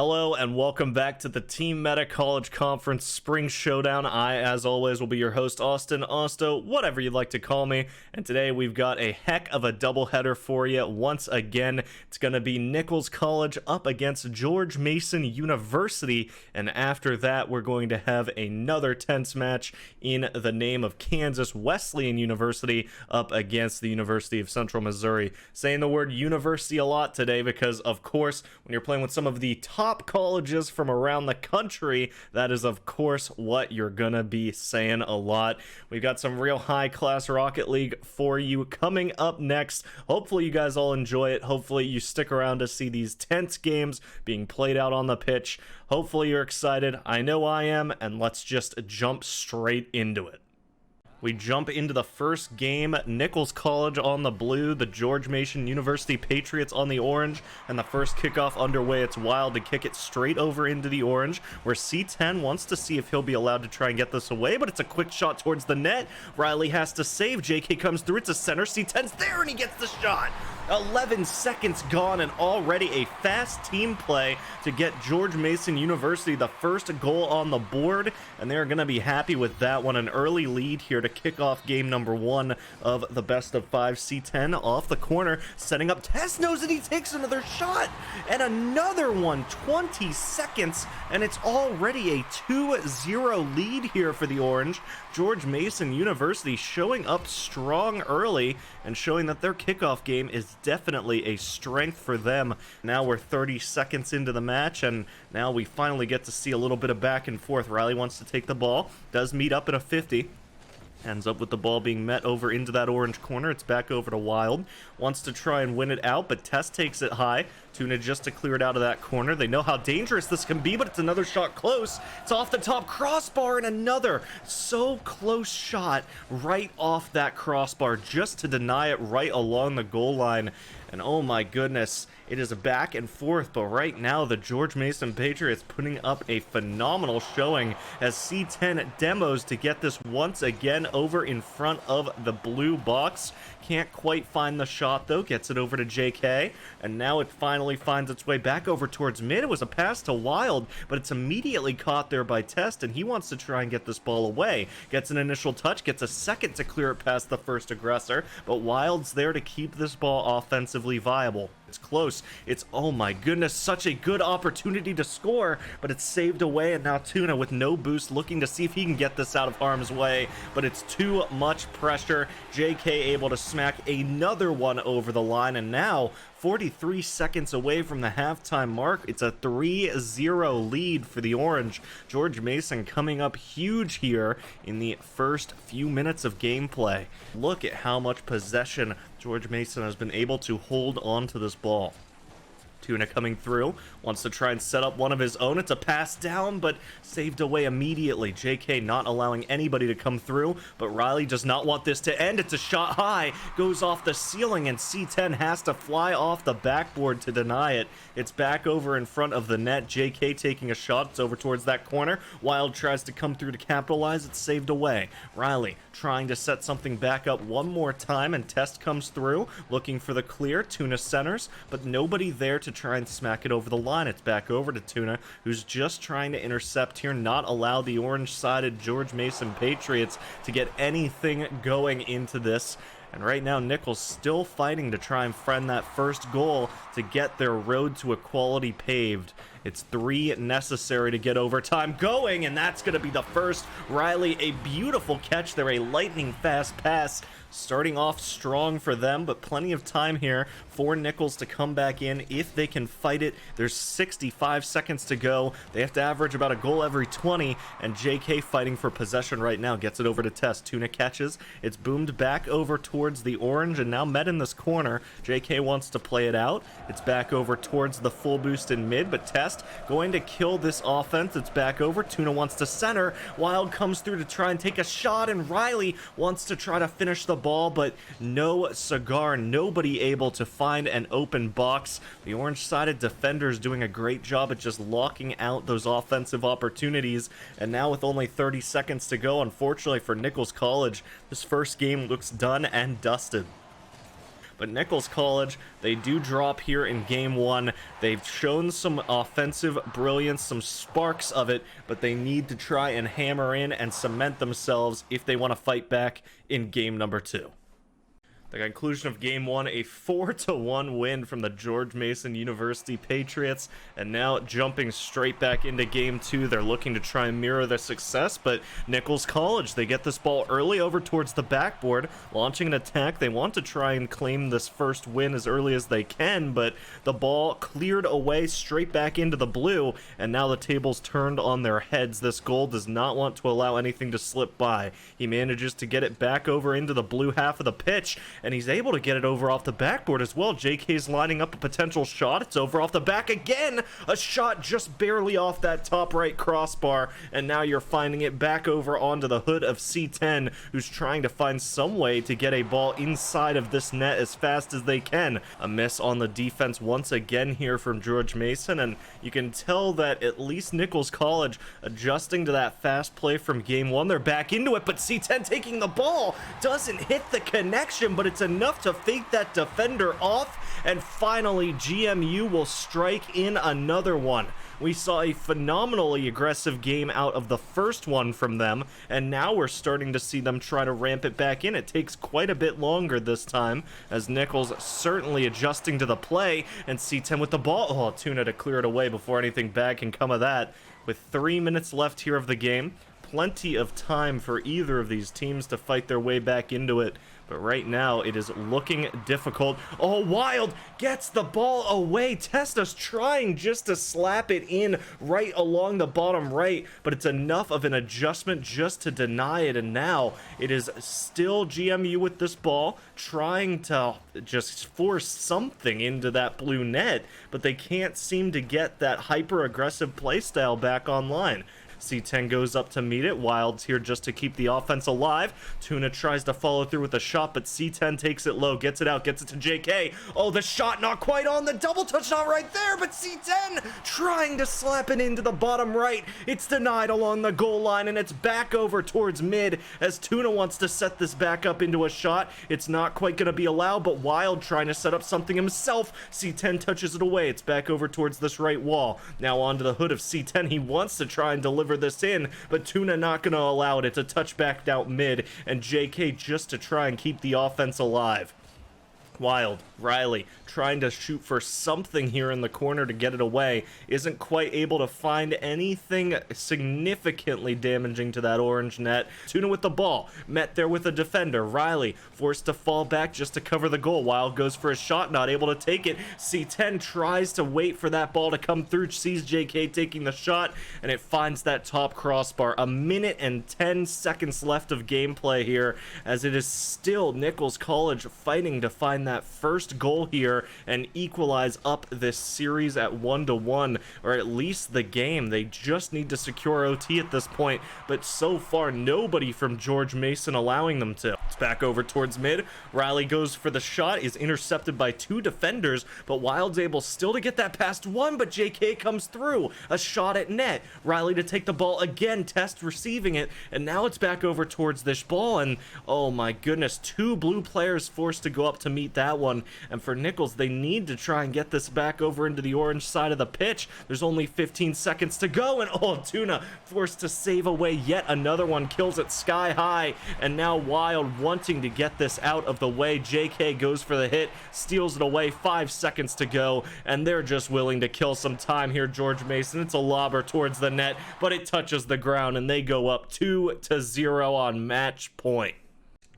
Hello and welcome back to the TeamMETA College Conference Spring Showdown. I, as always, will be your host, Austin, Osto, whatever you'd like to call me. And today we've got a heck of a doubleheader for you. Once again, it's going to be Nichols College up against George Mason University. And after that, we're going to have another tense match in the name of Kansas Wesleyan University up against the University of Central Missouri. Saying the word university a lot today because, of course, when you're playing with some of the top colleges from around the country, that is of course what you're gonna be saying a lot. We've got some real high-class Rocket League for you coming up next. Hopefully you guys all enjoy it. Hopefully you stick around to see these tense games being played out on the pitch. Hopefully you're excited. I know I am, and let's just jump straight into it. We jump into the first game, Nichols College on the blue, the George Mason University Patriots on the orange, and the first kickoff underway. It's Wild to kick it straight over into the orange, where C10 wants to see if he'll be allowed to try and get this away, but it's a quick shot towards the net. Riley has to save. JK comes through. It's a center. C10's there, and he gets the shot. 11 seconds gone, and already a fast team play to get George Mason University the first goal on the board, and they're going to be happy with that one. An early lead here to kick off game number one of the best of five. C10 off the corner, setting up. Tess knows that he takes another shot, and another one. 20 seconds, and it's already a 2-0 lead here for the Orange. George Mason University showing up strong early and showing that their kickoff game is definitely a strength for them. Now we're 30 seconds into the match, and now we finally get to see a little bit of back and forth. Riley wants to take the ball, does meet up at a 50. Ends up with the ball being met over into that orange corner. It's back over to Wild. Wants to try and win it out, but Tess takes it high. Tuna just to clear it out of that corner. They know how dangerous this can be, but it's another shot close. It's off the top crossbar, and another so close shot right off that crossbar just to deny it right along the goal line. And oh my goodness, it is a back and forth, but right now the George Mason Patriots putting up a phenomenal showing as C10 demos to get this once again over in front of the blue box. Can't quite find the shot though, gets it over to JK, and now it finally finds its way back over towards mid. It was a pass to Wild, but it's immediately caught there by Test, and he wants to try and get this ball away. Gets an initial touch, gets a second to clear it past the first aggressor, but Wild's there to keep this ball offensively viable. It's close. It's, oh my goodness, such a good opportunity to score, but it's saved away, and now Tuna with no boost looking to see if he can get this out of harm's way, but it's too much pressure. JK able to smack another one over the line, and now 43 seconds away from the halftime mark. It's a 3-0 lead for the Orange. George Mason coming up huge here in the first few minutes of gameplay. Look at how much possession George Mason has been able to hold on to this ball. Tuna coming through, wants to try and set up one of his own. It's a pass down, but saved away immediately. JK not allowing anybody to come through, but Riley does not want this to end. It's a shot high, goes off the ceiling, and C10 has to fly off the backboard to deny it. It's back over in front of the net. JK taking a shot. It's over towards that corner. Wild tries to come through to capitalize. It's saved away. Riley trying to set something back up one more time, and Test comes through, looking for the clear. Tuna centers, but nobody there to try and smack it over the line. It's back over to Tuna, who's just trying to intercept here, not allow the orange-sided George Mason Patriots to get anything going into this. And right now, Nichols still fighting to try and friend that first goal to get their road to equality paved. It's 3 necessary to get overtime going, and that's going to be the first. Riley, a beautiful catch there, a lightning fast pass. Starting off strong for them, but plenty of time here for Nichols to come back in if they can fight it. There's 65 seconds to go. They have to average about a goal every 20, and JK fighting for possession right now. Gets it over to Tess. Tuna catches. It's boomed back over towards the orange, and now met in this corner. JK wants to play it out. It's back over towards the full boost in mid, but Test going to kill this offense. It's back over. Tuna wants to center. Wild comes through to try and take a shot, and Riley wants to try to finish the ball, but no cigar. Nobody able to find an open box. The orange-sided defenders doing a great job at just locking out those offensive opportunities, and now with only 30 seconds to go, unfortunately for Nichols College, this first game looks done and dusted. but Nichols College, they do drop here in game one. They've shown some offensive brilliance, some sparks of it, but they need to try and hammer in and cement themselves if they want to fight back in game number 2. The conclusion of game one, a 4-1 win from the George Mason University Patriots, and now jumping straight back into game 2. They're looking to try and mirror their success, but Nichols College, they get this ball early over towards the backboard, launching an attack. They want to try and claim this first win as early as they can, but the ball cleared away straight back into the blue, and now the tables turned on their heads. This goal does not want to allow anything to slip by. He manages to get it back over into the blue half of the pitch, and he's able to get it over off the backboard as well. JK's lining up a potential shot. It's over off the back again. A shot just barely off that top right crossbar, and now you're finding it back over onto the hood of C10, who's trying to find some way to get a ball inside of this net as fast as they can. A miss on the defense once again here from George Mason, and you can tell that at least Nichols College adjusting to that fast play from game one. They're back into it, but C10 taking the ball doesn't hit the connection, but it's enough to fake that defender off, and finally GMU will strike in another one. We saw a phenomenally aggressive game out of the first one from them, and now we're starting to see them try to ramp it back in. It takes quite a bit longer this time, as Nichols certainly adjusting to the play, and C10 with the ball. Oh, Tuna to clear it away before anything bad can come of that. With 3 minutes left here of the game, plenty of time for either of these teams to fight their way back into it. But right now, it is looking difficult. Oh, Wild gets the ball away. Testa's trying just to slap it in right along the bottom right, but it's enough of an adjustment just to deny it. And now it is still GMU with this ball, trying to just force something into that blue net, but they can't seem to get that hyper-aggressive playstyle back online. C10 goes up to meet it. Wild's here just to keep the offense alive. Tuna tries to follow through with a shot, but C10 takes it low, gets it out, gets it to JK. Oh, the shot not quite on. The double touch not right there, but C10 trying to slap it into the bottom right. It's denied along the goal line, and it's back over towards mid as Tuna wants to set this back up into a shot. It's not quite going to be allowed, but Wild trying to set up something himself. C10 touches it away. It's back over towards this right wall. Now onto the hood of C10. He wants to try and deliver this in, but Tuna not going to allow it. It's a touchback out mid, and JK just to try and keep the offense alive. Wild, Riley trying to shoot for something here in the corner to get it away, isn't quite able to find anything significantly damaging to that orange net. Tuna with the ball, met there with a defender. Riley forced to fall back just to cover the goal. Wild goes for a shot, not able to take it. C10 tries to wait for that ball to come through, sees JK taking the shot, and it finds that top crossbar. 1 minute and 10 seconds left of gameplay here, as it is still Nichols College fighting to find that first goal here and equalize up this series at 1-1, or at least the game. They just need to secure OT at this point, but so far nobody from George Mason allowing them to. It's back over towards mid. Riley goes for the shot, is intercepted by 2 defenders, but Wild's able still to get that past one, but JK comes through. A shot at net. Riley to take the ball again, Test receiving it, and now it's back over towards this ball, and oh my goodness, 2 blue players forced to go up to meet that one. And for Nichols, they need to try and get this back over into the orange side of the pitch. There's only 15 seconds to go, and oh, Tuna forced to save away yet another one, kills it sky high, and now Wild wanting to get this out of the way. JK goes for the hit, steals it away, 5 seconds to go, and they're just willing to kill some time here, George Mason. It's a lobber towards the net, but it touches the ground, and they go up 2-0 on match point.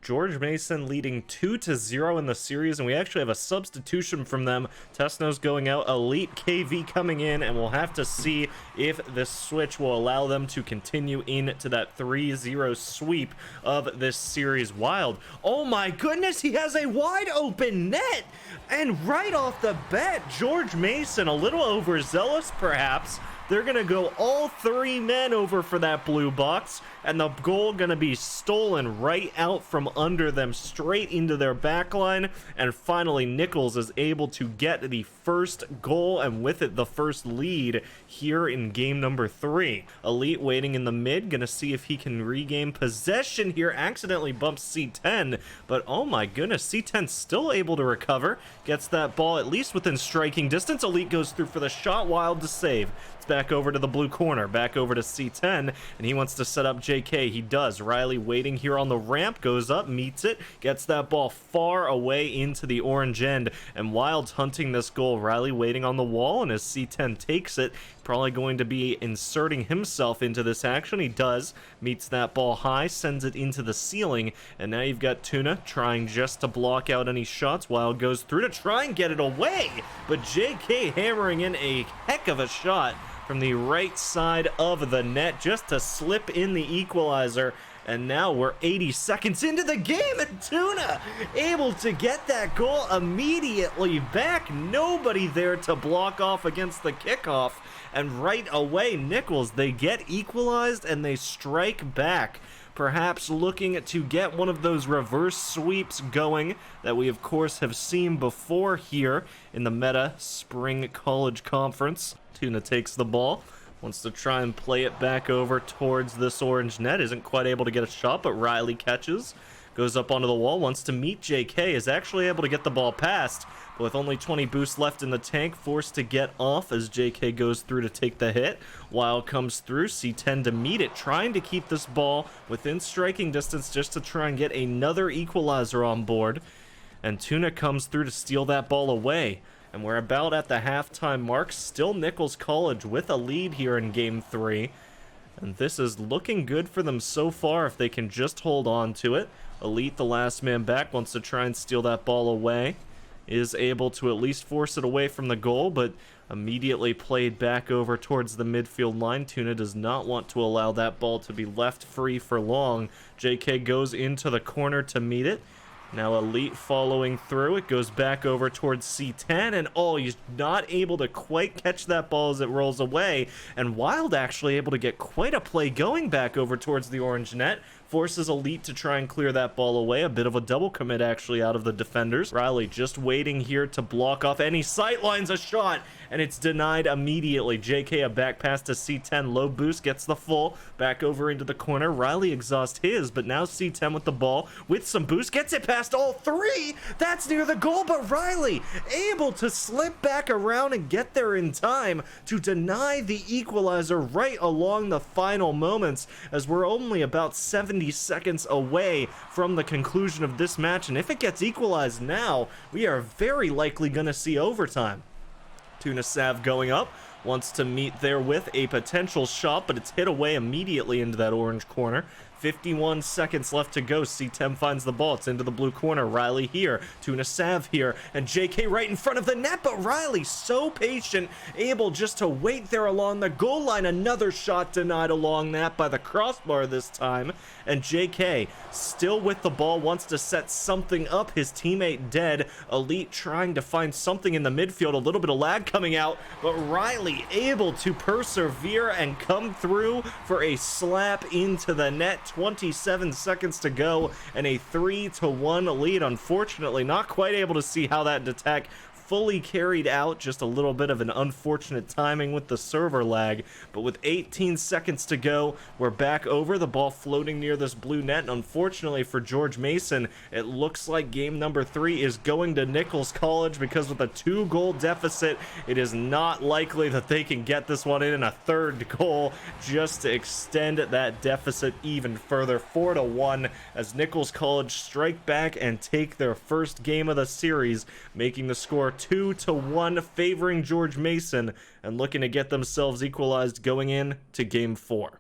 George Mason leading 2-0 in the series, and we actually have a substitution from them. Tesno's going out, Elite KV coming in, and we'll have to see if this switch will allow them to continue into that 3-0 sweep of this series. Wild, oh my goodness, he has a wide open net, and right off the bat, George Mason, a little overzealous perhaps, They're gonna go all 3 men over for that blue box, and the goal gonna be stolen right out from under them, straight into their backline. And finally, Nichols is able to get the first goal, and with it, the first lead here in game number 3. Elite waiting in the mid, gonna see if he can regain possession here. Accidentally bumps C10, but oh my goodness, C10 still able to recover. Gets that ball at least within striking distance. Elite goes through for the shot, Wild to save. It's back over to the blue corner, back over to C10, and he wants to set up JK. He does. Riley waiting here on the ramp, goes up, meets it, gets that ball far away into the orange end, and Wild's hunting this goal. Riley waiting on the wall, and as C10 takes it, probably going to be inserting himself into this action. He does, meets that ball high, sends it into the ceiling, and now you've got Tuna trying just to block out any shots. Wild goes through to try and get it away, but JK hammering in a heck of a shot from the right side of the net just to slip in the equalizer. And now we're 80 seconds into the game, and Tuna able to get that goal immediately back. Nobody there to block off against the kickoff. And right away, Nichols, they get equalized and they strike back. Perhaps looking to get one of those reverse sweeps going that we, of course, have seen before here in the Meta Spring College Conference. Tuna takes the ball, wants to try and play it back over towards this orange net. Isn't quite able to get a shot, but Riley catches. Goes up onto the wall, wants to meet JK, is actually able to get the ball past, but with only 20 boosts left in the tank, forced to get off as JK goes through to take the hit. Wild comes through, C10 to meet it, trying to keep this ball within striking distance just to try and get another equalizer on board. And Tuna comes through to steal that ball away. And we're about at the halftime mark, still Nichols College with a lead here in game 3. And this is looking good for them so far if they can just hold on to it. Elite, the last man back, wants to try and steal that ball away. Is able to at least force it away from the goal, but immediately played back over towards the midfield line. Tuna does not want to allow that ball to be left free for long. JK goes into the corner to meet it. Now Elite following through. It goes back over towards C10, and oh, he's not able to quite catch that ball as it rolls away. And Wild actually able to get quite a play going back over towards the orange net. Forces Elite to try and clear that ball away. A bit of a double commit actually out of the defenders. Riley just waiting here to block off any sightlines a shot, and it's denied immediately. JK a back pass to C10, low boost, gets the full, back over into the corner. Riley exhausts his, but now C10 with the ball, with some boost, gets it past all 3. That's near the goal, but Riley able to slip back around and get there in time to deny the equalizer right along the final moments, as we're only about 70 seconds away from the conclusion of this match. And if it gets equalized now, we are very likely going to see overtime. Tuna Sav going up, wants to meet there with a potential shot, but it's hit away immediately into that orange corner. 51 seconds left to go. C10 finds the ball. It's into the blue corner. Riley here. Tuna Sav here. And JK right in front of the net. But Riley so patient, able just to wait there along the goal line. Another shot denied along that by the crossbar this time. And JK still with the ball. Wants to set something up. His teammate dead. Elite trying to find something in the midfield. A little bit of lag coming out. But Riley able to persevere and come through for a slap into the net. 27 seconds to go and a 3-1 lead. Unfortunately, not quite able to see how that attack fully carried out. Just a little bit of an unfortunate timing with the server lag, but with 18 seconds to go, we're back over. The ball floating near this blue net, and unfortunately for George Mason, it looks like game number 3 is going to Nichols College, because with a 2-goal deficit, it is not likely that they can get this one in a third goal just to extend that deficit even further. 4-1 as Nichols College strike back and take their first game of the series, making the score 2-1 favoring George Mason, and looking to get themselves equalized going in to game 4.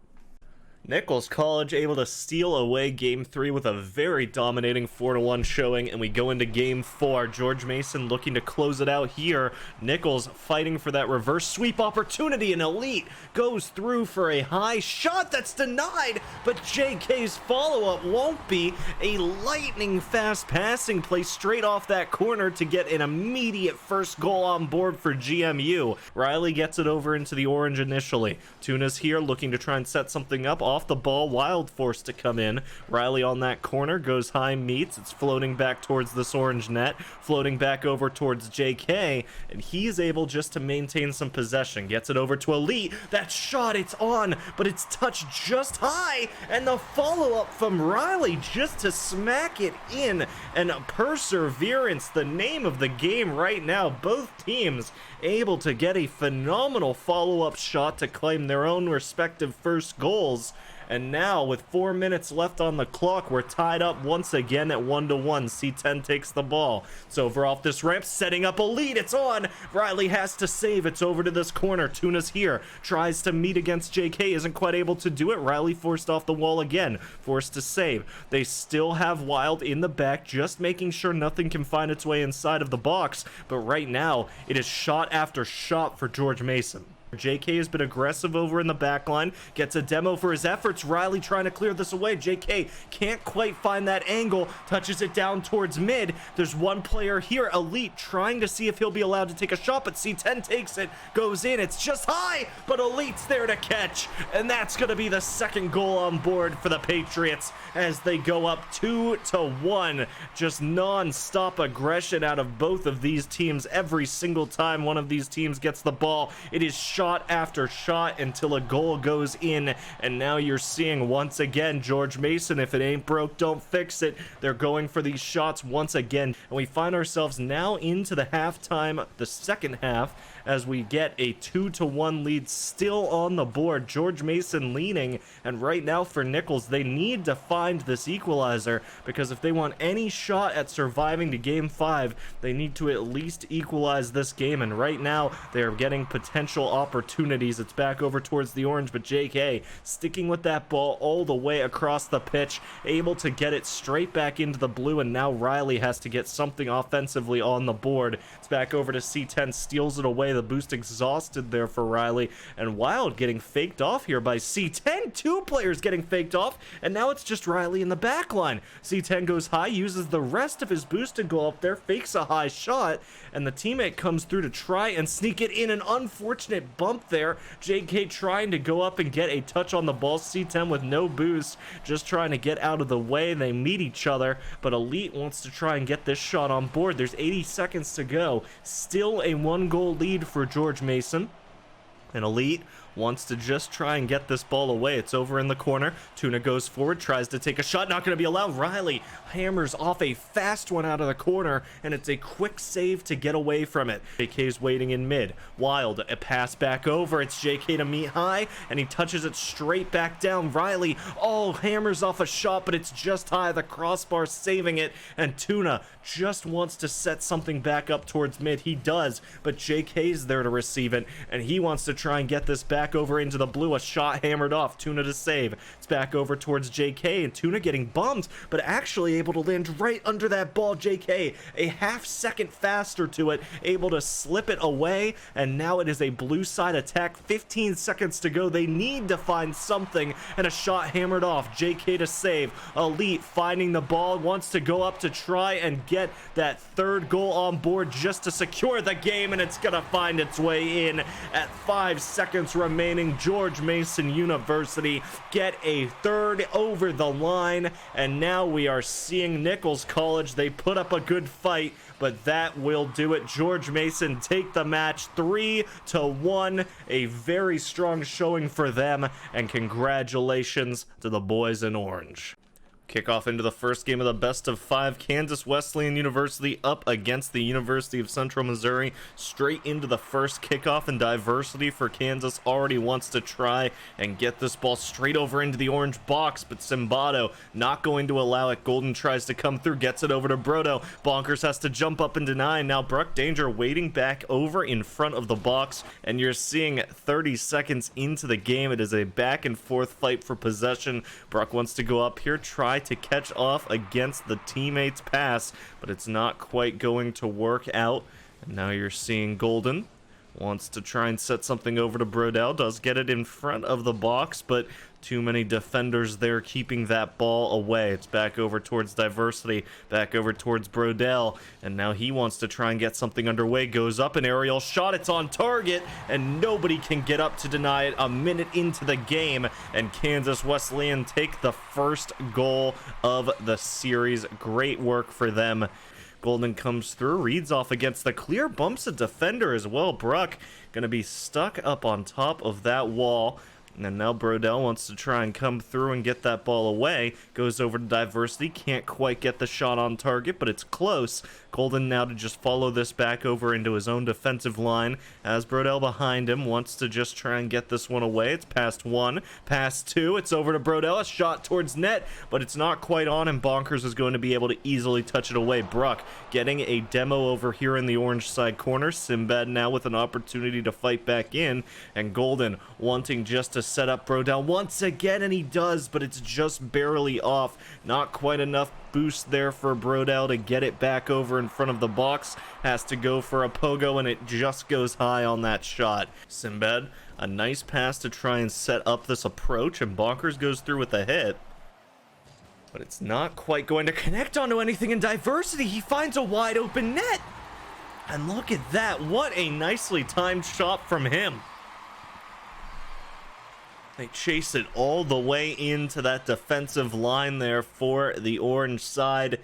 Nichols College able to steal away Game 3 with a very dominating 4-1 showing, and we go into Game 4. George Mason looking to close it out here. Nichols fighting for that reverse sweep opportunity, and Elite goes through for a high shot that's denied, but JK's follow-up won't be. A lightning fast passing play straight off that corner to get an immediate first goal on board for GMU. Riley gets it over into the orange initially. Tuna's here looking to try and set something up. Off the ball, Wild forced to come in. Riley on that corner, goes high, meets. It's floating back towards this orange net, floating back over towards JK, and he's able just to maintain some possession. Gets it over to Elite. That shot, it's on, but it's touched just high, and the follow-up from Riley just to smack it in. And perseverance, the name of the game right now. Both teams able to get a phenomenal follow-up shot to claim their own respective first goals. And now, with 4 minutes left on the clock, we're tied up once again at 1-1. C10 takes the ball. It's over off this ramp, setting up Elite. It's on. Riley has to save. It's over to this corner. Tuna's here. Tries to meet against JK. Isn't quite able to do it. Riley forced off the wall again. Forced to save. They still have Wild in the back, just making sure nothing can find its way inside of the box. But right now, it is shot after shot for George Mason. JK has been aggressive over in the back line, gets a demo for his efforts. Riley trying to clear this away. JK can't quite find that angle, touches it down towards mid. There's one player here, Elite, trying to see if he'll be allowed to take a shot, but C10 takes it, goes in. It's just high, but Elite's there to catch, and that's going to be the second goal on board for the Patriots as they go up 2-1. Just non-stop aggression out of both of these teams. Every single time one of these teams gets the ball, it is shot after shot until a goal goes in. And now you're seeing once again George Mason, if it ain't broke, don't fix it. They're going for these shots once again, and we find ourselves now into the halftime, the second half, as we get a 2-1 lead still on the board. George Mason leading, and right now for Nichols, they need to find this equalizer, because if they want any shot at surviving to Game 5, they need to at least equalize this game, and right now they are getting potential opportunities. It's back over towards the orange, but JK sticking with that ball all the way across the pitch, able to get it straight back into the blue, and now Riley has to get something offensively on the board. It's back over to C10, steals it away. The boost exhausted there for Riley, and Wild getting faked off here by C10. Two players getting faked off, and now it's just Riley in the back line. C10 goes high, uses the rest of his boost to go up there, fakes a high shot, and the teammate comes through to try and sneak it in. An unfortunate bump there. JK trying to go up and get a touch on the ball. C10 with no boost, just trying to get out of the way. They meet each other, but Elite wants to try and get this shot on board. There's 80 seconds to go. Still a 1-goal lead for George Mason, and Elite wants to just try and get this ball away. It's over in the corner. Tuna goes forward, tries to take a shot, not going to be allowed. Riley hammers off a fast one out of the corner, and it's a quick save to get away from it. JK's waiting in mid. Wild, a pass back over. It's JK to meet high, and he touches it straight back down. Riley, hammers off a shot, but it's just high. The crossbar saving it, and Tuna just wants to set something back up towards mid. He does, but JK's there to receive it, and he wants to try and get this back over into the blue. A shot hammered off. Tuna to save. It's back over towards JK, and Tuna getting bumped, but actually able to land right under that ball. JK a half second faster to it, able to slip it away, and now it is a blue side attack. 15 seconds to go. They need to find something, and a shot hammered off. JK to save. Elite finding the ball, wants to go up to try and get that third goal on board just to secure the game, and it's gonna find its way in at 5 seconds remaining. George Mason University get a third over the line, and now we are seeing Nichols College. They put up a good fight, but that will do it. George Mason take the match 3-1. A very strong showing for them, and congratulations to the boys in orange. Kickoff into the first game of the best of 5. Kansas Wesleyan University up against the University of Central Missouri. Straight into the first kickoff, and Diversity for Kansas already wants to try and get this ball straight over into the orange box, but Simbato not going to allow it. Golden tries to come through, gets it over to Brodo. Bonkers has to jump up and deny. Now Bruck Danger waiting back over in front of the box, and you're seeing 30 seconds into the game. It is a back and forth fight for possession. Bruck wants to go up here, try to catch off against the teammate's pass, but it's not quite going to work out. And now you're seeing Golden wants to try and set something over to Brodell, does get it in front of the box, but too many defenders there keeping that ball away. It's back over towards Diversity, back over towards Brodell, and now he wants to try and get something underway. Goes up, an aerial shot, it's on target, and nobody can get up to deny it. A minute into the game, and Kansas Wesleyan take the first goal of the series. Great work for them. Golden comes through, reads off against the clear, bumps a defender as well. Bruck gonna be stuck up on top of that wall. And now Brodell wants to try and come through and get that ball away. Goes over to Diversity, can't quite get the shot on target, but it's close. Golden now to just follow this back over into his own defensive line, as Brodell behind him wants to just try and get this one away. It's past 1, past 2, it's over to Brodell, a shot towards net, but it's not quite on, and Bonkers is going to be able to easily touch it away. Bruck getting a demo over here in the orange side corner. Sinbad now with an opportunity to fight back in, and Golden wanting just to set up Brodell once again, and he does, but it's just barely off. Not quite enough boost there for Brodell to get it back over in front of the box. Has to go for a pogo, and it just goes high on that shot. Sinbad, a nice pass to try and set up this approach, and Bonkers goes through with a hit, but it's not quite going to connect onto anything. In Diversity, he finds a wide open net, and look at that, what a nicely timed shot from him. They chase it all the way into that defensive line there for the orange side.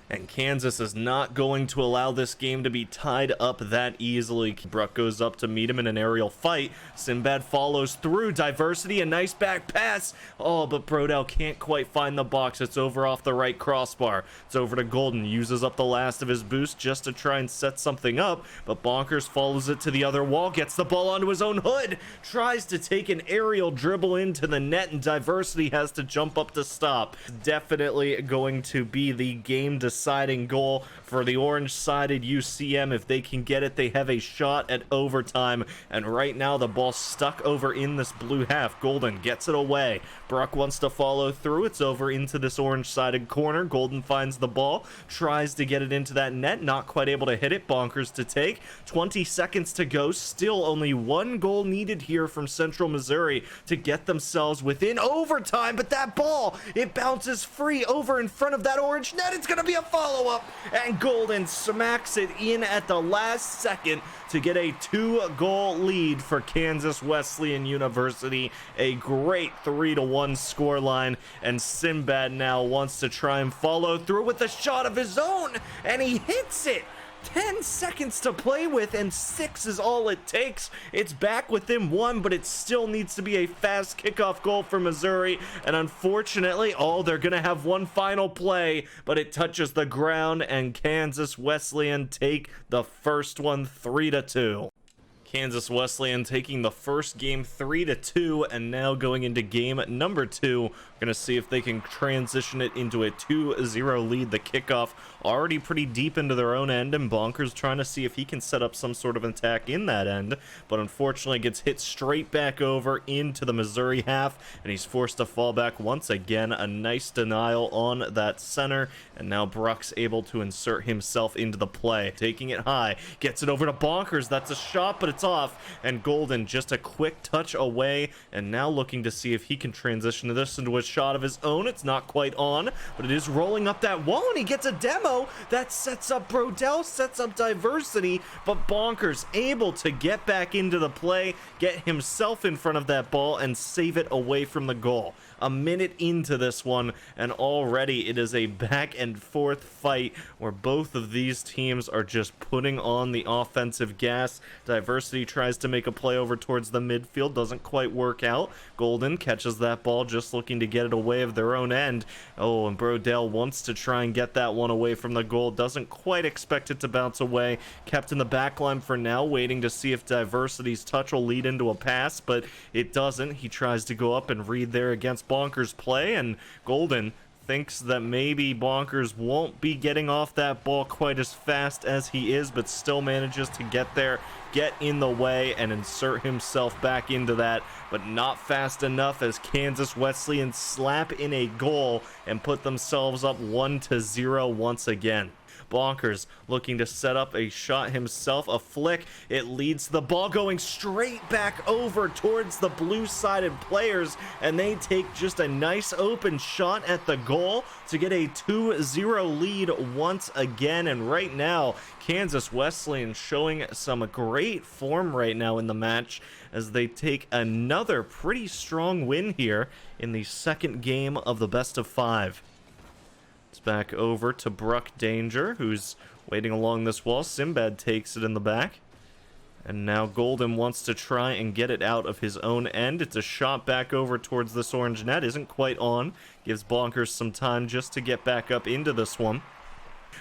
And Kansas is not going to allow this game to be tied up that easily. Bruck goes up to meet him in an aerial fight. Sinbad follows through. Diversity, a nice back pass. Oh, but Brodell can't quite find the box. It's over off the right crossbar. It's over to Golden. Uses up the last of his boost just to try and set something up. But Bonkers follows it to the other wall. Gets the ball onto his own hood. Tries to take an aerial dribble into the net, and Diversity has to jump up to stop. Definitely going to be the game deciding goal for the orange-sided UCM. If they can get it, they have a shot at overtime, and right now the ball stuck over in this blue half. Golden gets it away. Bruck wants to follow through. It's over into this orange-sided corner. Golden finds the ball, tries to get it into that net, not quite able to hit it. Bonkers to take. 20 seconds to go. Still only one goal needed here from Central Missouri to get themselves within overtime, but that ball, it bounces free over in front of that orange net. It's gonna be a follow-up, and Golden smacks it in at the last second to get a 2-goal lead for Kansas Wesleyan University. A great 3-1 scoreline, and Sinbad now wants to try and follow through with a shot of his own, and he hits it. 10 seconds to play with, and 6 is all it takes. It's back within 1, but it still needs to be a fast kickoff goal for Missouri, and unfortunately, they're gonna have one final play, but it touches the ground, and Kansas Wesleyan take the first one 3-2. Kansas Wesleyan taking the first game 3-2, and now going into game number 2. We're gonna see if they can transition it into a 2-0 lead. The kickoff already pretty deep into their own end, and Bonkers trying to see if he can set up some sort of attack in that end, but unfortunately gets hit straight back over into the Missouri half, and he's forced to fall back once again. A nice denial on that center, and now Bruck's able to insert himself into the play, taking it high, gets it over to Bonkers. That's a shot, but it's off, and Golden just a quick touch away, and now looking to see if he can transition this into a shot of his own. It's not quite on, but it is rolling up that wall, and he gets a demo that sets up Brodell, sets up Diversity, but Bonkers able to get back into the play, get himself in front of that ball, and save it away from the goal. A minute into this one, and already it is a back and forth fight where both of these teams are just putting on the offensive gas. Diversity Diversity tries to make a play over towards the midfield, doesn't quite work out. Golden catches that ball, just looking to get it away of their own end. Oh, and Brodell wants to try and get that one away from the goal, doesn't quite expect it to bounce away. Kept in the back line for now, waiting to see if Diversity's touch will lead into a pass, but it doesn't. He tries to go up and read there against Bonkers' play, and Golden thinks that maybe Bonkers won't be getting off that ball quite as fast as he is, but still manages to get there, get in the way, and insert himself back into that, but not fast enough as Kansas Wesleyan slap in a goal and put themselves up 1-0 once again. Bonkers looking to set up a shot himself, a flick, it leads the ball going straight back over towards the blue-sided players, and they take just a nice open shot at the goal to get a 2-0 lead once again. And right now, Kansas Wesleyan showing some great form right now in the match as they take another pretty strong win here in the second game of the best of 5. It's back over to Bruck Danger, who's waiting along this wall. Sinbad takes it in the back. And now Golden wants to try and get it out of his own end. It's a shot back over towards this orange net. Isn't quite on. Gives Bonkers some time just to get back up into this one.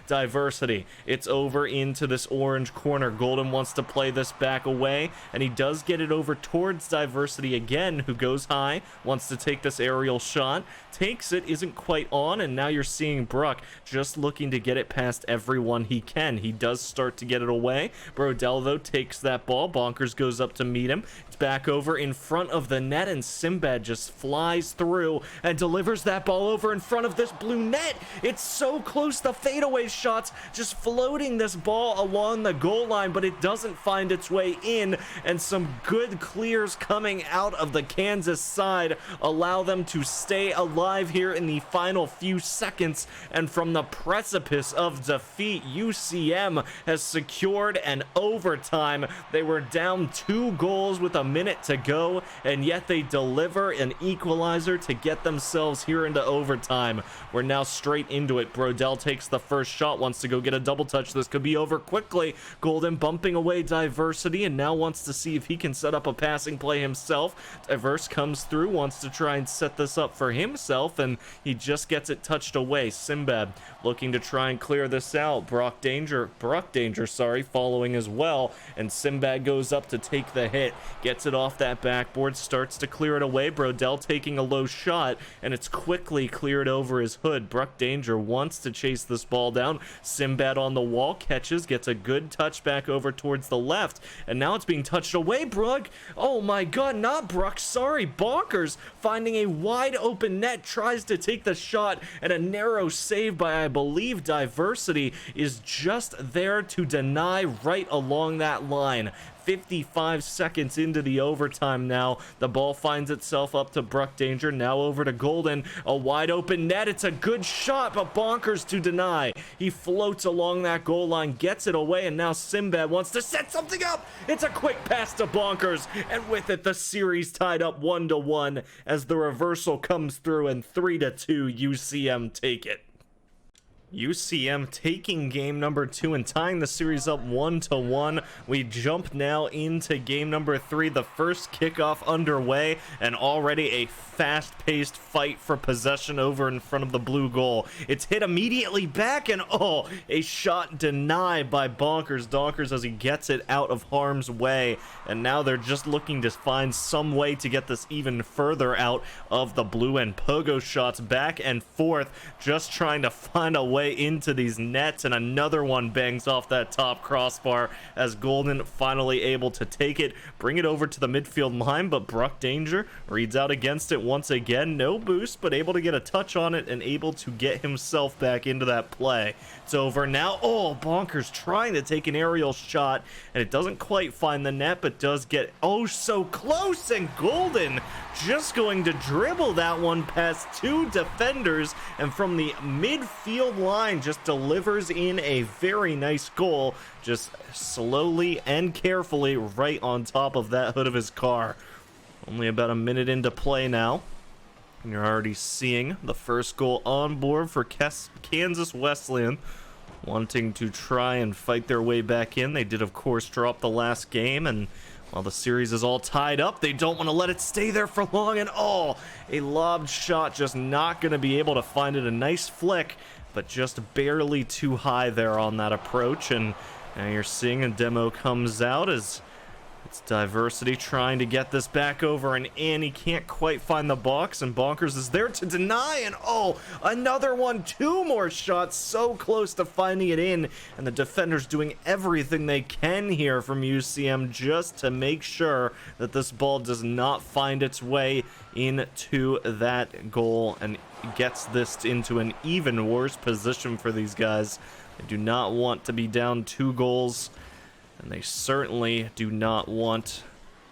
Diversity, it's over into this orange corner. Golden wants to play this back away, and he does get it over towards Diversity again, who goes high, wants to take this aerial shot, takes it, isn't quite on, and now you're seeing Bruck just looking to get it past everyone he can. He does start to get it away. Brodell, though, takes that ball. Bonkers goes up to meet him. It's back over in front of the net, and Sinbad just flies through and delivers that ball over in front of this blue net. It's so close, the fadeaway shots just floating this ball along the goal line, but it doesn't find its way in, and some good clears coming out of the Kansas side allow them to stay alive here in the final few seconds. And from the precipice of defeat, UCM has secured an overtime. They were down 2 goals with a minute to go, and yet they deliver an equalizer to get themselves here into overtime. We're now straight into it. Brodell takes the first shot, wants to go get a double touch. This could be over quickly. Golden bumping away Diversity, and now wants to see if he can set up a passing play himself. Diverse comes through, wants to try and set this up for himself, and he just gets it touched away. Sinbad looking to try and clear this out. Bruck Danger, following as well, and Sinbad goes up to take the hit, gets it off that backboard, starts to clear it away. Brodell taking a low shot, and it's quickly cleared over his hood. Bruck Danger wants to chase this ball down. Sinbad on the wall, catches, gets a good touch back over towards the left, and now it's being touched away. Bruck, oh my god, not Bruck, sorry, Bonkers finding a wide open net, tries to take the shot, and a narrow save by, I believe, Diversity is just there to deny right along that line. 55 seconds into the overtime now. The ball finds itself up to Bruck Danger, now over to Golden. A wide open net. It's a good shot, but Bonkers to deny. He floats along that goal line, gets it away, and now Sinbad wants to set something up. It's a quick pass to Bonkers, and with it, the series tied up 1-1 as the reversal comes through, and 3-2 UCM take it. UCM taking game number 2 and tying the series up 1-1. We jump now into game number 3. The first kickoff underway, and already a fast-paced fight for possession over in front of the blue goal. It's hit immediately back, and oh, a shot denied by Donkers as he gets it out of harm's way. And now they're just looking to find some way to get this even further out of the blue end. Pogo shots back and forth, just trying to find a way into these nets, and another one bangs off that top crossbar as Golden finally able to take it, bring it over to the midfield line, but Bruck Danger reads out against it once again. No boost, but able to get a touch on it and able to get himself back into that play. It's over now. Oh, Bonkers trying to take an aerial shot, and it doesn't quite find the net, but does get oh so close, and Golden just going to dribble that one past 2 defenders, and from the midfield line just delivers in a very nice goal, just slowly and carefully right on top of that hood of his car. Only about a minute into play now, and you're already seeing the first goal on board for Kansas Wesleyan. wanting to try and fight their way back in. They did, of course, drop the last game, and while the series is all tied up, they don't want to let it stay there for long. And a lobbed shot, just not going to be able to find it. A nice flick, but just barely too high there on that approach. And now you're seeing a demo comes out as it's Diversity trying to get this back over and in. He can't quite find the box, and Bonkers is there to deny. And another one. 2 more shots, so close to finding it in. And the defenders doing everything they can here from UCM just to make sure that this ball does not find its way into that goal and gets this into an even worse position for these guys. They do not want to be down 2 goals. And they certainly do not want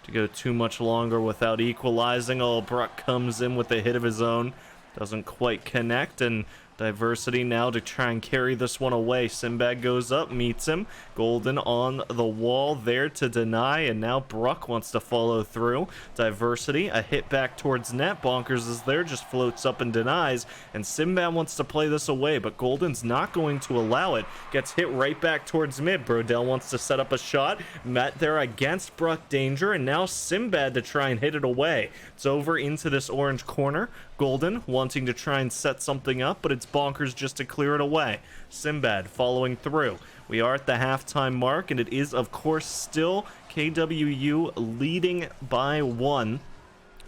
to go too much longer without equalizing. Bruck comes in with a hit of his own. Doesn't quite connect, and Diversity now to try and carry this one away. Sinbad goes up, meets him. Golden on the wall there to deny, and now Bruck wants to follow through. Diversity, a hit back towards net. Bonkers is there, just floats up and denies, and Sinbad wants to play this away, but Golden's not going to allow it. Gets hit right back towards mid. Brodell wants to set up a shot. Met there against Bruck danger, and now Sinbad to try and hit it away. It's over into this orange corner. Golden wanting to try and set something up, but it's Bonkers just to clear it away. Sinbad following through. We are at the halftime mark, and it is, of course, still KWU leading by 1.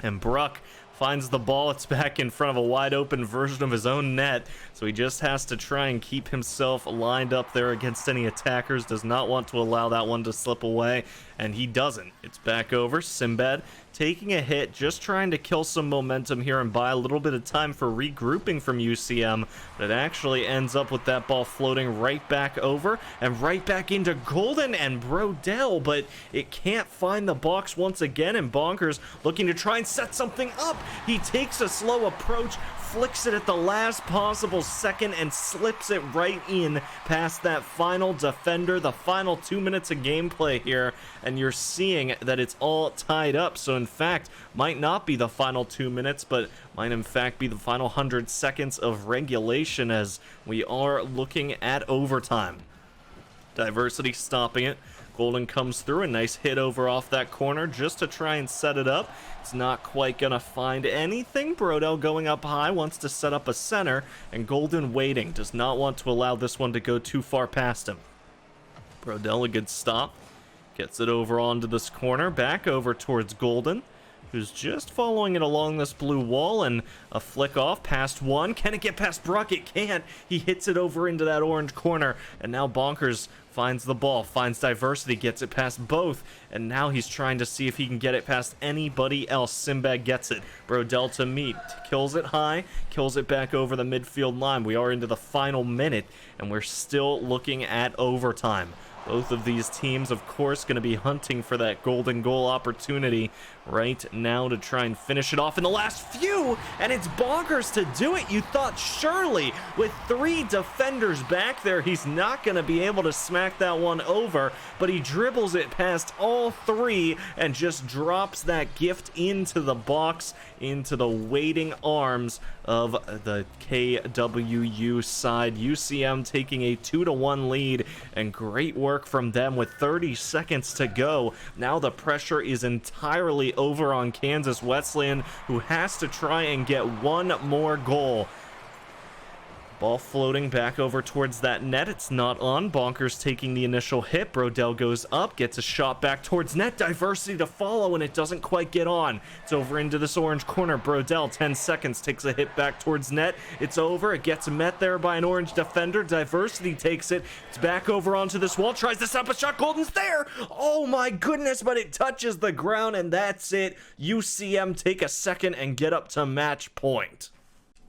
And Bruck finds the ball. It's back in front of a wide open version of his own net, so he just has to try and keep himself lined up there against any attackers. Does not want to allow that one to slip away, and he doesn't. It's back over. Sinbad taking a hit, just trying to kill some momentum here and buy a little bit of time for regrouping from UCM, but it actually ends up with that ball floating right back over and right back into Golden and Brodell, but it can't find the box once again, and Bonkers looking to try and set something up. He takes a slow approach, flicks it at the last possible second, and slips it right in past that final defender. The final 2 minutes of gameplay here, and you're seeing that it's all tied up. So in fact, might not be the final 2 minutes, but might in fact be the final 100 seconds of regulation, as we are looking at overtime. Diversity stopping it. Golden comes through, a nice hit over off that corner just to try and set it up. It's not quite gonna find anything. Brodell going up high, wants to set up a center, and Golden waiting, does not want to allow this one to go too far past him. Brodell, a good stop, gets it over onto this corner, back over towards Golden, who's just following it along this blue wall, and a flick off past one. Can it get past Bruck? It can't. He hits it over into that orange corner, and now Bonkers finds the ball, finds Diversity, gets it past both, and now he's trying to see if he can get it past anybody else. Sinbad gets it. Brodell to meet, kills it high, kills it back over the midfield line. We are into the final minute, and we're still looking at overtime. Both of these teams, of course, going to be hunting for that golden goal opportunity right now to try and finish it off in the last few, and it's Bonkers to do it. You thought surely with 3 defenders back there, he's not going to be able to smack that one over, but he dribbles it past all 3 and just drops that gift into the box, into the waiting arms of the KWU side. UCM taking a 2-1 lead, and great work from them with 30 seconds to go. Now the pressure is entirely over on Kansas Wesleyan, who has to try and get one more goal. Ball floating back over towards that net. It's not on. Bonkers taking the initial hit. Brodell goes up, gets a shot back towards net. Diversity to follow, and it doesn't quite get on. It's over into this orange corner. Brodell, 10 seconds, takes a hit back towards net. It's over. It gets met there by an orange defender. Diversity takes it. It's back over onto this wall. Tries to set up a shot. Golden's there. Oh my goodness, but it touches the ground, and that's it. UCM take a second and get up to match point.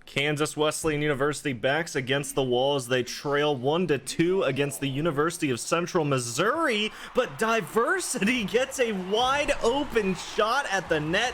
Kansas Wesleyan University backs against the wall as they trail 1-2 against the University of Central Missouri, but Diversity gets a wide open shot at the net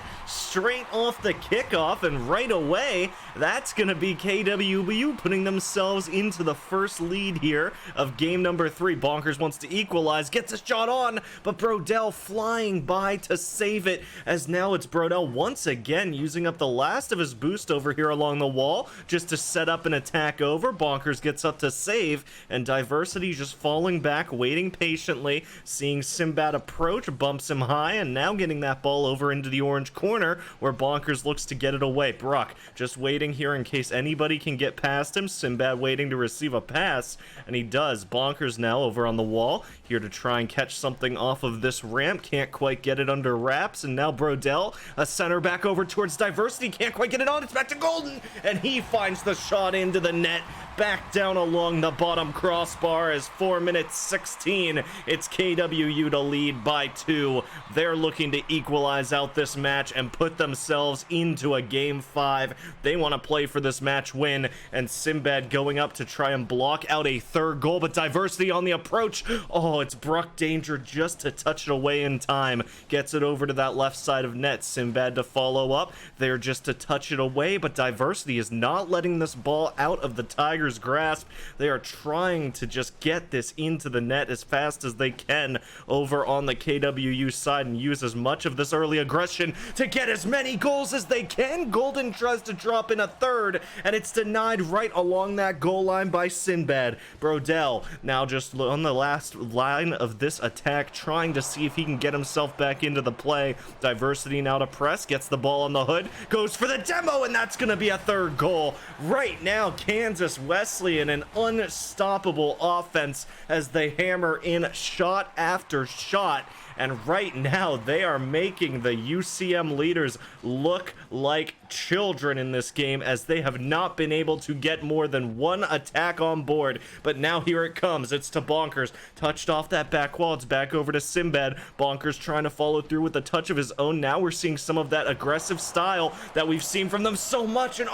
straight off the kickoff, and right away, that's going to be KWU putting themselves into the first lead here of game number 3. Bonkers wants to equalize, gets a shot on, but Brodell flying by to save it, as now it's Brodell once again using up the last of his boost over here along the wall just to set up an attack over. Bonkers gets up to save, and Diversity just falling back, waiting patiently, seeing Sinbad approach, bumps him high, and now getting that ball over into the orange corner where Bonkers looks to get it away. Bruck just waiting here in case anybody can get past him. Sinbad waiting to receive a pass, and he does. Bonkers now over on the wall, here to try and catch something off of this ramp. Can't quite get it under wraps, and now Brodell, a center back over towards Diversity, can't quite get it on. It's back to Golden, and he finds the shot into the net. Back down along the bottom crossbar as 4 minutes 16. It's KWU to lead by 2. They're looking to equalize out this match and put themselves into a game 5. They want to play for this match win, and Sinbad going up to try and block out a third goal, but Diversity on the approach. Oh, it's Bruck Danger just to touch it away in time. Gets it over to that left side of net. Sinbad to follow up. They're just to touch it away, but Diversity is not letting this ball out of the Tigers' grasp. They are trying to just get this into the net as fast as they can over on the KWU side and use as much of this early aggression to get as many goals as they can. Golden tries to drop in a third, and it's denied right along that goal line by Sinbad. Brodell now just on the last line of this attack, trying to see if he can get himself back into the play. Diversity now to press, gets the ball on the hood, goes for the demo, and that's going to be a third goal. Right now, Kansas Wesley in an unstoppable offense as they hammer in shot after shot. And right now, they are making the UCM leaders look like children in this game, as they have not been able to get more than one attack on board. But now here it comes. It's to Bonkers. Touched off that back wall. It's back over to Sinbad. Bonkers trying to follow through with a touch of his own. Now we're seeing some of that aggressive style that we've seen from them so much. And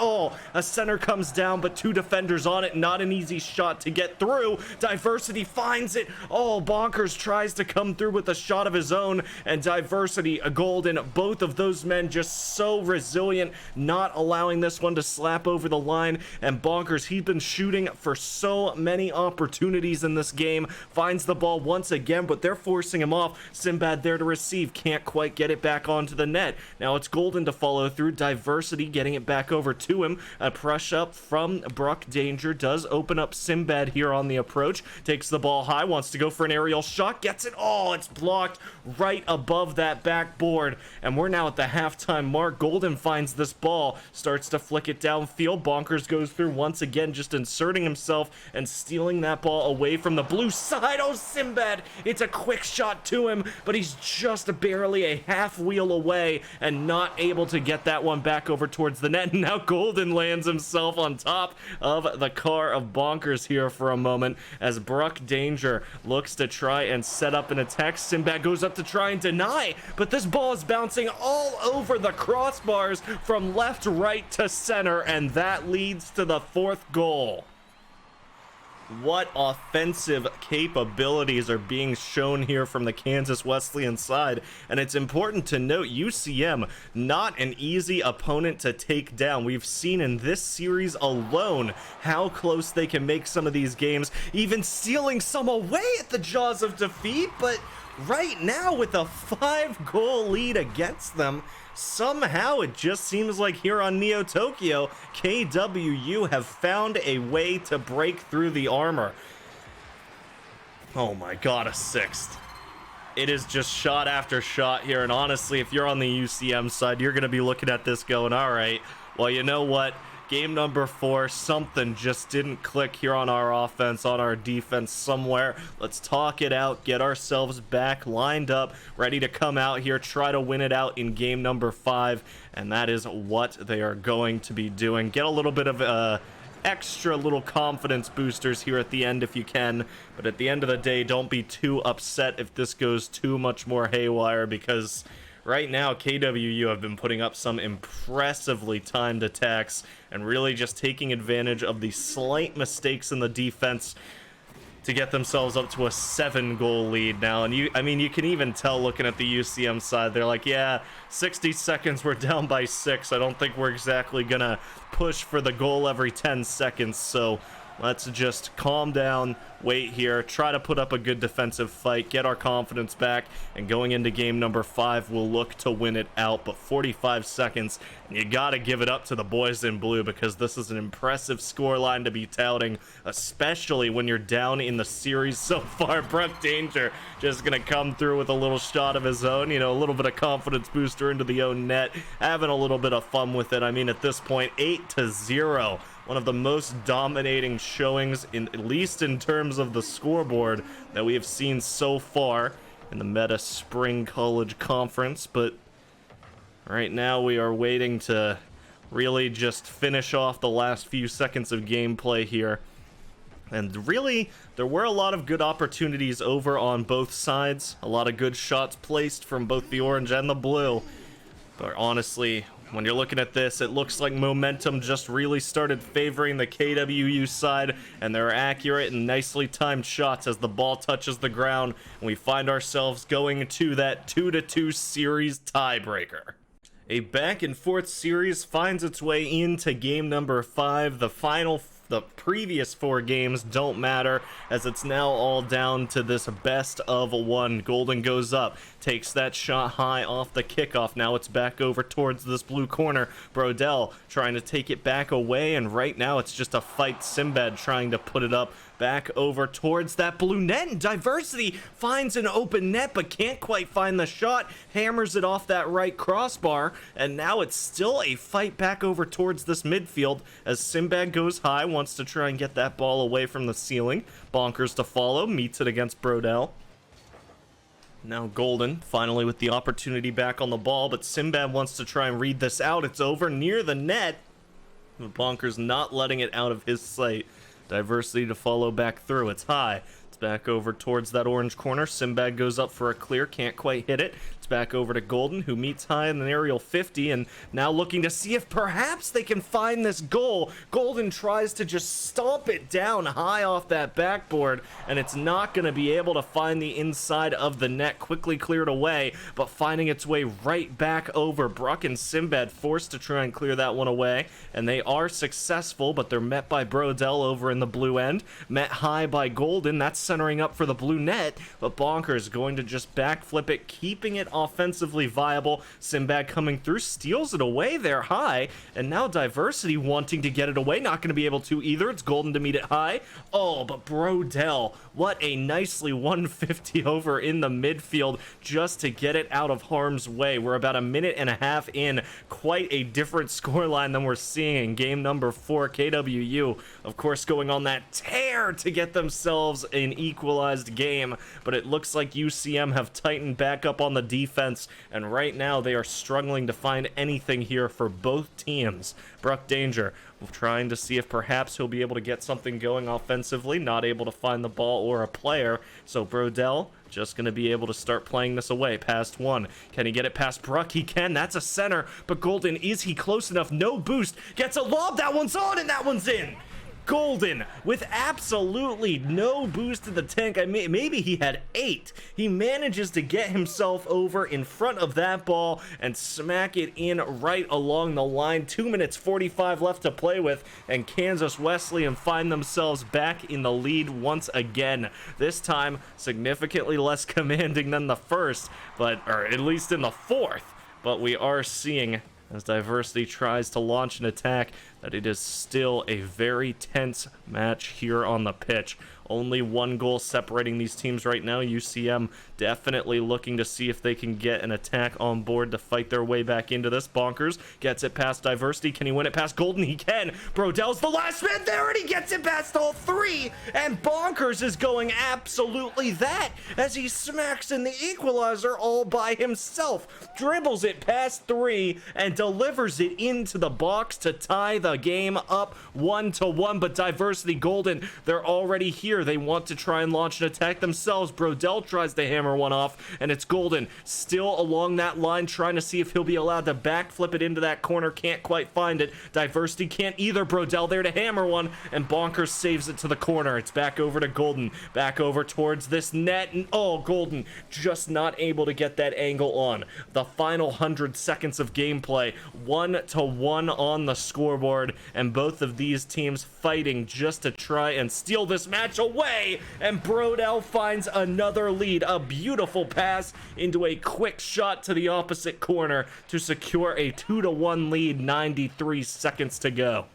a center comes down, but 2 defenders on it. Not an easy shot to get through. Diversity finds it. Bonkers tries to come through with a shot of his own, and Diversity, a Golden, both of those men just so resilient, not allowing this one to slap over the line. And Bonkers, he's been shooting for so many opportunities in this game, finds the ball once again, but they're forcing him off. Sinbad there to receive, can't quite get it back onto the net. Now it's Golden to follow through. Diversity getting it back over to him. A push up from Bruck Danger does open up Sinbad here on the approach, takes the ball high, wants to go for an aerial shot, gets it. It's blocked right above that backboard, and we're now at the halftime mark. Golden finds this ball, starts to flick it downfield. Bonkers goes through once again, just inserting himself and stealing that ball away from the blue side. Sinbad, it's a quick shot to him, but he's just barely a half wheel away and not able to get that one back over towards the net. And now Golden lands himself on top of the car of Bonkers here for a moment as Bruck Danger looks to try and set up an attack. Sinbad goes up to try and deny, but this ball is bouncing all over the crossbars from left, right to center, and that leads to the 4th goal. What offensive capabilities are being shown here from the Kansas Wesleyan side. And it's important to note, UCM, not an easy opponent to take down. We've seen in this series alone how close they can make some of these games, even stealing some away at the jaws of defeat. But right now, with a 5-goal lead against them, somehow it just seems like here on Neo Tokyo, KWU have found a way to break through the armor. Oh my god, a 6th. It is just shot after shot here, and honestly, if you're on the UCM side, you're going to be looking at this going, all right, well, you know what? Game number 4, something just didn't click here on our offense, on our defense somewhere. Let's talk it out, get ourselves back lined up, ready to come out here, try to win it out in game number 5, and that is what they are going to be doing. Get a little bit of extra little confidence boosters here at the end if you can, but at the end of the day, don't be too upset if this goes too much more haywire, because right now, KWU have been putting up some impressively timed attacks and really just taking advantage of the slight mistakes in the defense to get themselves up to a 7-goal lead now. And you can even tell looking at the UCM side, they're like, yeah, 60 seconds, we're down by 6. I don't think we're exactly gonna push for the goal every 10 seconds. So let's just calm down, wait here, try to put up a good defensive fight, get our confidence back, and going into game number 5, we'll look to win it out. But 45 seconds, and you gotta give it up to the boys in blue, because this is an impressive scoreline to be touting, especially when you're down in the series so far. Brook Danger just gonna come through with a little shot of his own, you know, a little bit of confidence booster into the own net, having a little bit of fun with it. I mean, at this point, 8-0. One of the most dominating showings, at least in terms of the scoreboard, that we have seen so far in the Meta Spring College Conference. But right now we are waiting to really just finish off the last few seconds of gameplay here. And really, there were a lot of good opportunities over on both sides. A lot of good shots placed from both the orange and the blue. But honestly, when you're looking at this, it looks like momentum just really started favoring the KWU side, and there are accurate and nicely timed shots as the ball touches the ground, and we find ourselves going to that 2-2 series tiebreaker. A back and forth series finds its way into game number 5. The previous 4 games don't matter, as it's now all down to this best of 1. Golden goes up, takes that shot high off the kickoff. Now it's back over towards this blue corner. Brodell trying to take it back away, and right now it's just a fight. Simbad trying to put it up back over towards that blue net, and Diversity finds an open net but can't quite find the shot, hammers it off that right crossbar, and now it's still a fight back over towards this midfield as Simbad goes high, wants to try and get that ball away from the ceiling. Bonkers to follow, meets it against Brodell. Now Golden finally with the opportunity back on the ball, but Simbad wants to try and read this out. It's over near the net, but Bonkers not letting it out of his sight. Diversity to follow back through. It's high. It's back over towards that orange corner. Simbad goes up for a clear. Can't quite hit it. It's back over to Golden, who meets high in an aerial 50, and now looking to see if perhaps they can find this goal. Golden tries to just stomp it down high off that backboard, and it's not going to be able to find the inside of the net. Quickly cleared away, but finding its way right back over. Bruck and Simbad forced to try and clear that one away, and they are successful, but they're met by Brodell over in the blue end. Met high by Golden. That's centering up for the blue net, but Bonkers going to just backflip it, keeping it offensively viable. Simbad coming through, steals it away there high, and now Diversity wanting to get it away, not going to be able to either. It's Golden to meet it high. Oh, but Brodell, what a nicely 150 over in the midfield just to get it out of harm's way. We're about a minute and a half in. Quite a different scoreline than we're seeing in game number 4. KWU, of course, going on that tear to get themselves an equalized game, but it looks like UCM have tightened back up on the defense, and right now they are struggling to find anything here for both teams. Brook Danger trying to see if perhaps he'll be able to get something going offensively, not able to find the ball or a player, so Brodell just going to be able to start playing this away past one. Can he get it past Bruck? He can. That's a center, but Golden, is he close enough? No boost. Gets a lob. That one's on, and that one's in. Golden with absolutely no boost in the tank. Maybe he had 8. He manages to get himself over in front of that ball and smack it in right along the line. 2 minutes 45 left to play with, and Kansas Wesleyan find themselves back in the lead once again. This time significantly less commanding than the first, or at least in the fourth. But we are seeing, as Diversity tries to launch an attack, that it is still a very tense match here on the pitch. Only 1 goal separating these teams right now. UCM definitely looking to see if they can get an attack on board to fight their way back into this. Bonkers gets it past Diversity. Can he win it past Golden? He can. Brodell's the last man there, and he gets it past all 3. And Bonkers is going absolutely that as he smacks in the equalizer all by himself. Dribbles it past 3 and delivers it into the box to tie the the game up 1-1, but Diversity Golden, they're already here. They want to try and launch an attack themselves. Brodell tries to hammer one off, and it's Golden still along that line, trying to see if he'll be allowed to backflip it into that corner. Can't quite find it. Diversity can't either. Brodell there to hammer one, and Bonkers saves it to the corner. It's back over to Golden, back over towards this net, and oh, Golden just not able to get that angle on. The final 100 seconds of gameplay, 1-1 on the scoreboard, and both of these teams fighting just to try and steal this match away, and Brodell finds another lead. A beautiful pass into a quick shot to the opposite corner to secure a 2-1 lead, 93 seconds to go.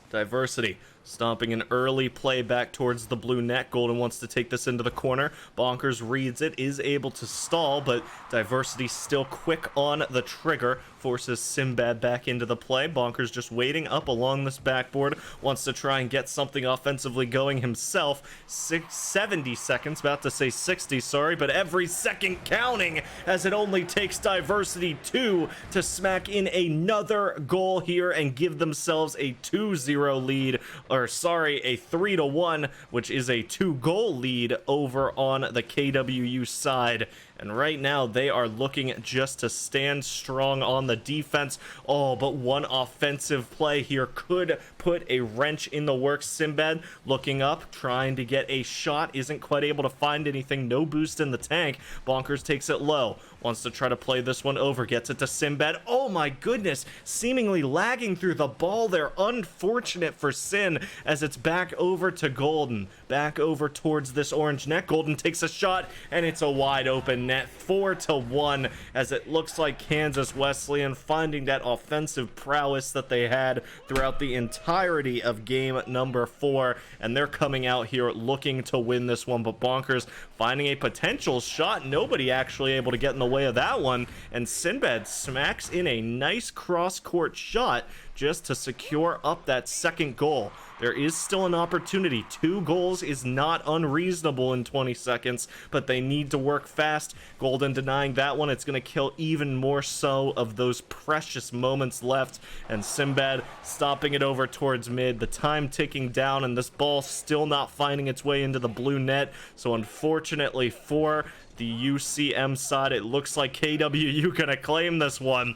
Diversity stomping an early play back towards the blue net. Golden wants to take this into the corner. Bonkers reads it, is able to stall, but Diversity still quick on the trigger, forces Sinbad back into the play. Bonkers just waiting up along this backboard, wants to try and get something offensively going himself. 70 seconds, about to say 60, sorry, but every second counting, as it only takes Diversity 2 to smack in another goal here and give themselves a 2-0 lead, or sorry, a 3-1, which is a 2-goal lead over on the KWU side. And right now they are looking just to stand strong on the defense. Oh, but one offensive play here could put a wrench in the works. Sinbad looking up, trying to get a shot, isn't quite able to find anything. No boost in the tank. Bonkers takes it low, wants to try to play this one over, gets it to Sinbad. Oh my goodness, seemingly lagging through the ball there. Unfortunate for Sin, as it's back over to Golden, back over towards this orange net. Golden takes a shot, and it's a wide open net. 4-1, as it looks like Kansas Wesleyan finding that offensive prowess that they had throughout the entirety of game number 4, and they're coming out here looking to win this one. But Bonkers finding a potential shot, nobody actually able to get in the way of that one, and Sinbad smacks in a nice cross-court shot just to secure up that second goal. There is still an opportunity. 2 goals is not unreasonable in 20 seconds, but they need to work fast. Golden denying that one. It's going to kill even more so of those precious moments left, and Sinbad stopping it over towards mid. The time ticking down, and this ball still not finding its way into the blue net. So unfortunately for the UCM side, it looks like KWU gonna claim this one,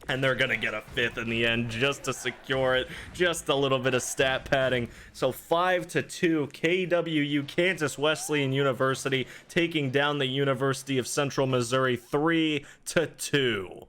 and they're gonna get a 5th in the end just to secure it. Just a little bit of stat padding. So 5-2, KWU, Kansas Wesleyan University, taking down the University of Central Missouri 3-2.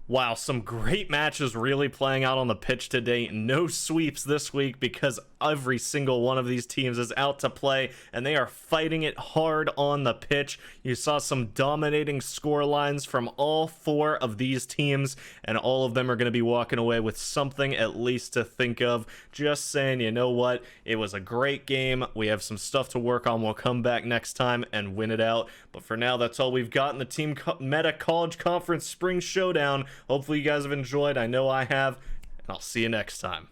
Wow, some great matches really playing out on the pitch today. No sweeps this week because every single one of these teams is out to play, and they are fighting it hard on the pitch. You saw some dominating score lines from all 4 of these teams, and all of them are going to be walking away with something at least to think of. Just saying, you know what? It was a great game. We have some stuff to work on. We'll come back next time and win it out. But for now, that's all we've got in the TeamMETA College Conference Spring Showdown. Hopefully you guys have enjoyed. I know I have, and I'll see you next time.